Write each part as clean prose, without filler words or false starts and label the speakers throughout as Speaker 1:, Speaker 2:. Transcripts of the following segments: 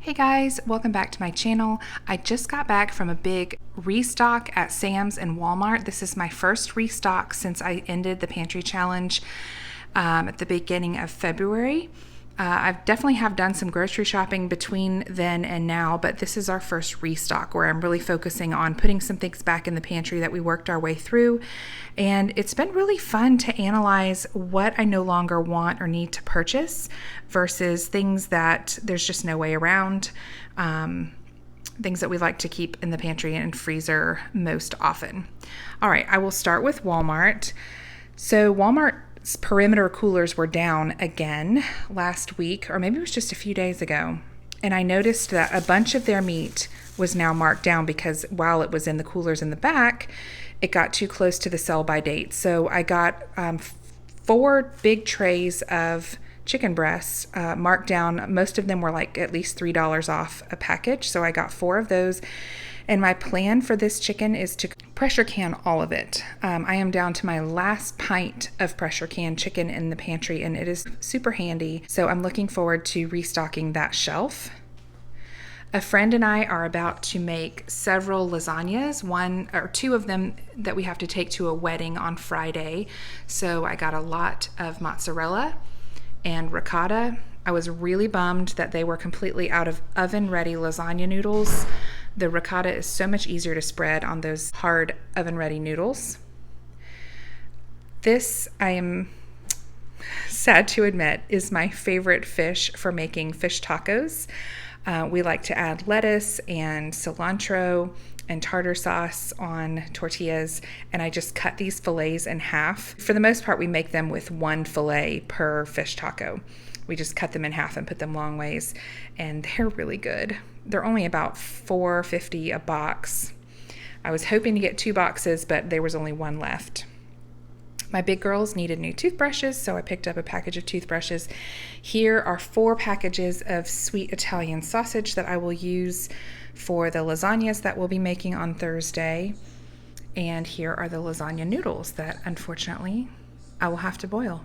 Speaker 1: Hey guys, welcome back to my channel. I just got back from a big restock at Sam's and Walmart. This is my first restock since I ended the pantry challenge at the beginning of February. I definitely have done some grocery shopping between then and now, but this is our first restock where I'm really focusing on putting some things back in the pantry that we worked our way through. And it's been really fun to analyze what I no longer want or need to purchase versus things that there's just no way around, things that we like to keep in the pantry and freezer most often. All right, I will start with Walmart. So Walmart's perimeter coolers were down again last week, or maybe it was just a few days ago. And I noticed that a bunch of their meat was now marked down because while it was in the coolers in the back, it got too close to the sell by date. So I got 4 big trays of chicken breasts marked down. Most of them were like at least $3 off a package. So I got 4 of those. And my plan for this chicken is to pressure can all of it. I am down to my last pint of pressure can chicken in the pantry, and it is super handy. So I'm looking forward to restocking that shelf. A friend and I are about to make several lasagnas, 1 or 2 of them that we have to take to a wedding on Friday. So I got a lot of mozzarella and ricotta. I was really bummed that they were completely out of oven-ready lasagna noodles. The ricotta is so much easier to spread on those hard oven-ready noodles. This, I am sad to admit, is my favorite fish for making fish tacos. We like to add lettuce and cilantro and tartar sauce on tortillas, and I just cut these fillets in half. For the most part, we make them with 1 fillet per fish taco. We just cut them in half and put them long ways, and they're really good. They're only about $4.50 a box. I was hoping to get 2 boxes, but there was only 1 left. My big girls needed new toothbrushes, so I picked up a package of toothbrushes. Here are 4 packages of sweet Italian sausage that I will use for the lasagnas that we'll be making on Thursday. And here are the lasagna noodles that unfortunately I will have to boil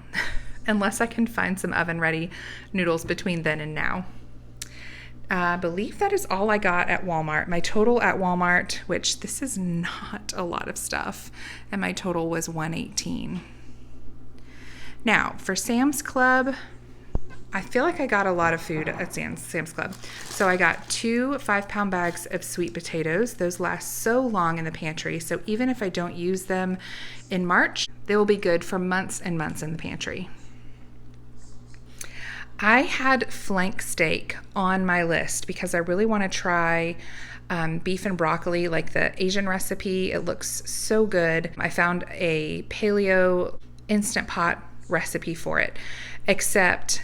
Speaker 1: unless I can find some oven-ready noodles between then and now. I believe that is all I got at Walmart. My total at Walmart, which this is not a lot of stuff, and my total was $118. Now, for Sam's Club, I feel like I got a lot of food at Sam's Club. So I got 2 5-pound bags of sweet potatoes. Those last so long in the pantry, so even if I don't use them in March, they will be good for months and months in the pantry. I had flank steak on my list because I really want to try beef and broccoli, like the Asian recipe. It looks so good. I found a paleo Instant Pot recipe for it, except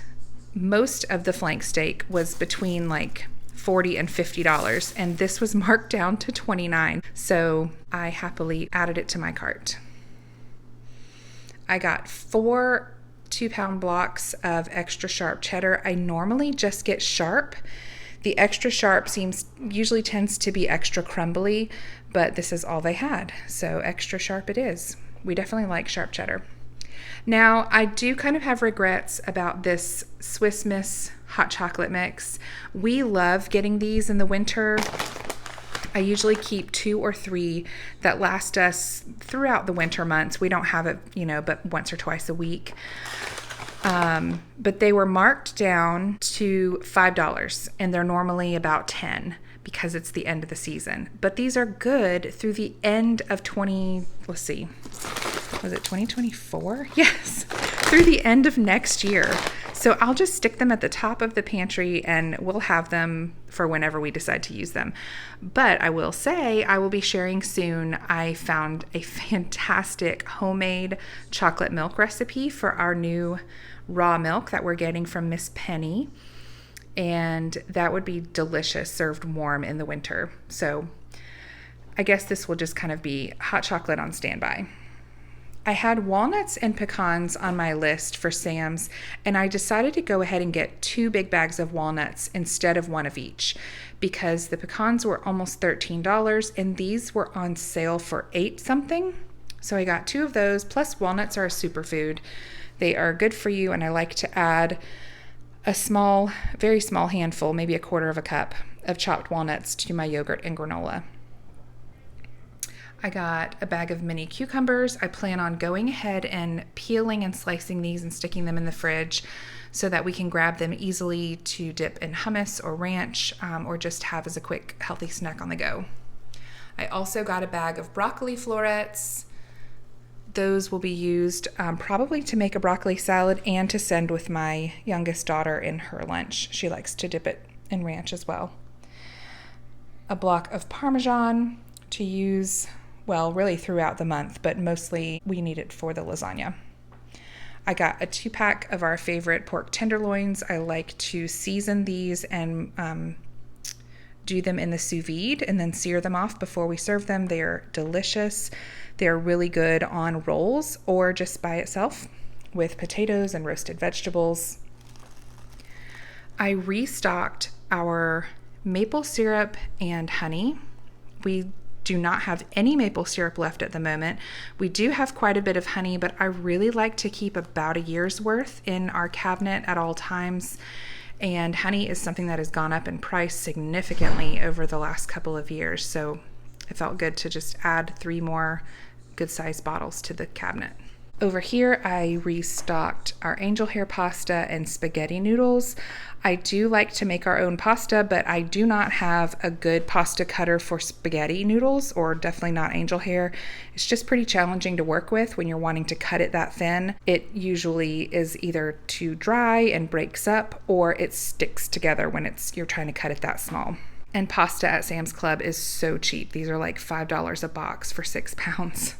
Speaker 1: most of the flank steak was between like $40 and $50, and this was marked down to $29. So I happily added it to my cart. I got 4 2-pound blocks of extra sharp cheddar. I normally just get sharp. The extra sharp usually tends to be extra crumbly, but this is all they had. So extra sharp it is. We definitely like sharp cheddar. Now, I do kind of have regrets about this Swiss Miss hot chocolate mix. We love getting these in the winter. I usually keep 2 or 3 that last us throughout the winter months. We don't have it, but once or twice a week. But they were marked down to $5, and they're normally about $10 because it's the end of the season. But these are good through the end of was it 2024? Yes, through the end of next year. So I'll just stick them at the top of the pantry and we'll have them for whenever we decide to use them. But I will say I will be sharing soon. I found a fantastic homemade chocolate milk recipe for our new raw milk that we're getting from Miss Penny. And that would be delicious served warm in the winter. So I guess this will just kind of be hot chocolate on standby. I had walnuts and pecans on my list for Sam's, and I decided to go ahead and get 2 big bags of walnuts instead of 1 of each because the pecans were almost $13 and these were on sale for $8 something. So I got 2 of those, plus walnuts are a superfood. They are good for you, and I like to add a small, very small handful, maybe a quarter of a cup of chopped walnuts to my yogurt and granola. I got a bag of mini cucumbers. I plan on going ahead and peeling and slicing these and sticking them in the fridge so that we can grab them easily to dip in hummus or ranch, or just have as a quick healthy snack on the go. I also got a bag of broccoli florets. Those will be used probably to make a broccoli salad and to send with my youngest daughter in her lunch. She likes to dip it in ranch as well. A block of Parmesan to use, well, really throughout the month, but mostly we need it for the lasagna. I got a 2-pack of our favorite pork tenderloins. I like to season these and do them in the sous vide and then sear them off before we serve them. They're delicious. They're really good on rolls or just by itself with potatoes and roasted vegetables. I restocked our maple syrup and honey. We do not have any maple syrup left at the moment. We do have quite a bit of honey, but I really like to keep about a year's worth in our cabinet at all times. And honey is something that has gone up in price significantly over the last couple of years. So it felt good to just add 3 more good-sized bottles to the cabinet. Over here, I restocked our angel hair pasta and spaghetti noodles. I do like to make our own pasta, but I do not have a good pasta cutter for spaghetti noodles, or definitely not angel hair. It's just pretty challenging to work with when you're wanting to cut it that thin. It usually is either too dry and breaks up, or it sticks together when you're trying to cut it that small. And pasta at Sam's Club is so cheap. These are like $5 a box for 6 pounds.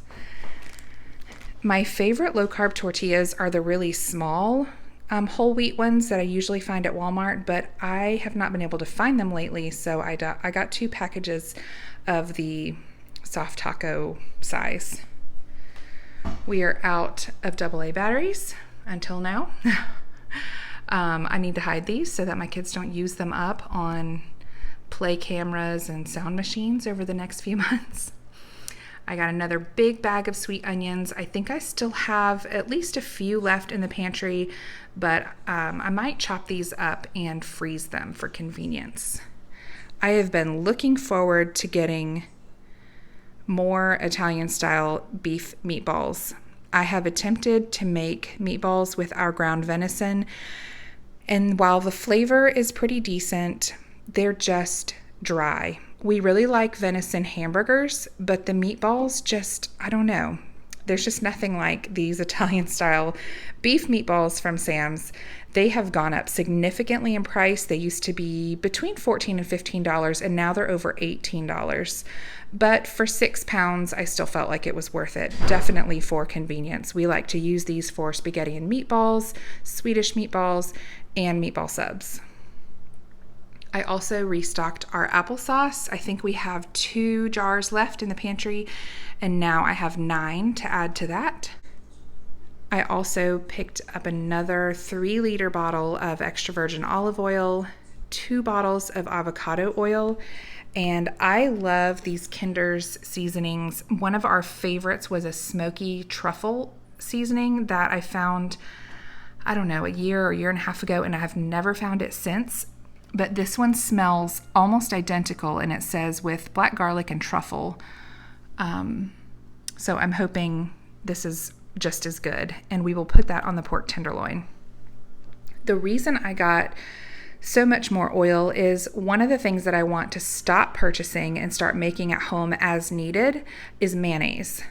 Speaker 1: My favorite low-carb tortillas are the really small whole wheat ones that I usually find at Walmart, but I have not been able to find them lately, so I got 2 packages of the soft taco size. We are out of AA batteries until now. I need to hide these so that my kids don't use them up on play cameras and sound machines over the next few months. I got another big bag of sweet onions. I think I still have at least a few left in the pantry, but I might chop these up and freeze them for convenience. I have been looking forward to getting more Italian-style beef meatballs. I have attempted to make meatballs with our ground venison, and while the flavor is pretty decent, they're just dry. We really like venison hamburgers, but the meatballs just, I don't know. There's just nothing like these Italian-style beef meatballs from Sam's. They have gone up significantly in price. They used to be between $14 and $15, and now they're over $18. But for 6 pounds, I still felt like it was worth it. Definitely for convenience. We like to use these for spaghetti and meatballs, Swedish meatballs, and meatball subs. I also restocked our applesauce. I think we have 2 jars left in the pantry, and now I have 9 to add to that. I also picked up another 3-liter bottle of extra virgin olive oil, 2 bottles of avocado oil, and I love these Kinder's seasonings. One of our favorites was a smoky truffle seasoning that I found, I don't know, a year or year and a half ago, and I have never found it since. But this one smells almost identical, and it says with black garlic and truffle. So I'm hoping this is just as good, and we will put that on the pork tenderloin. The reason I got so much more oil is one of the things that I want to stop purchasing and start making at home as needed is mayonnaise.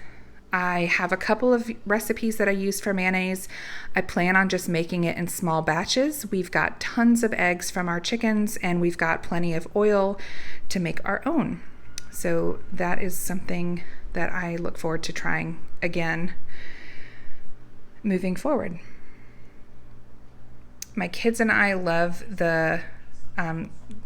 Speaker 1: I have a couple of recipes that I use for mayonnaise. I plan on just making it in small batches. We've got tons of eggs from our chickens, and we've got plenty of oil to make our own. So that is something that I look forward to trying again moving forward. My kids and I love the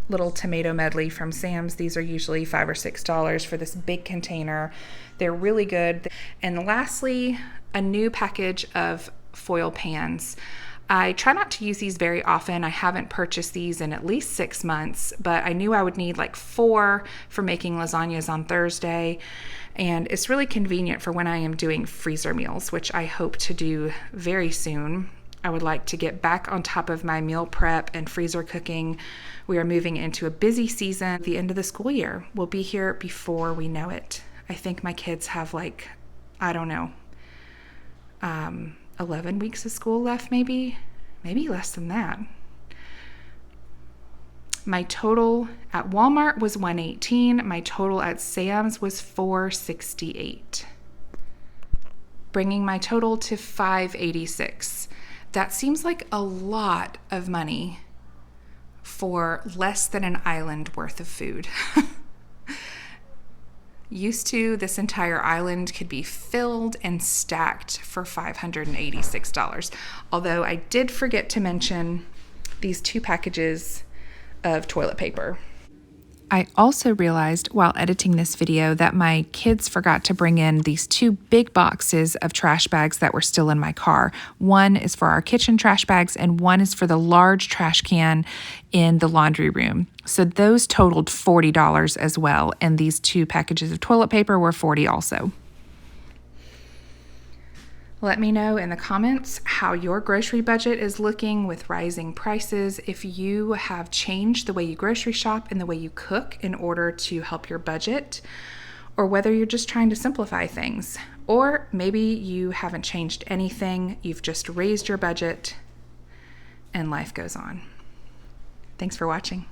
Speaker 1: little tomato medley from Sam's. These are usually $5 or $6 for this big container. They're really good. And lastly, a new package of foil pans. I try not to use these very often. I haven't purchased these in at least 6 months, but I knew I would need like 4 for making lasagnas on Thursday. And it's really convenient for when I am doing freezer meals, which I hope to do very soon. I would like to get back on top of my meal prep and freezer cooking. We are moving into a busy season. The end of the school year will be here before we know it. I think my kids have 11 weeks of school left, maybe less than that. My total at Walmart was $118. My total at Sam's was $468, bringing my total to $586. That seems like a lot of money for less than an island worth of food. Used to, this entire island could be filled and stacked for $586. Although I did forget to mention these 2 packages of toilet paper. I also realized while editing this video that my kids forgot to bring in these 2 big boxes of trash bags that were still in my car. One is for our kitchen trash bags and one is for the large trash can in the laundry room. So those totaled $40 as well, and these 2 packages of toilet paper were $40 also. Let me know in the comments how your grocery budget is looking with rising prices, if you have changed the way you grocery shop and the way you cook in order to help your budget, or whether you're just trying to simplify things. Or maybe you haven't changed anything, you've just raised your budget and life goes on. Thanks for watching.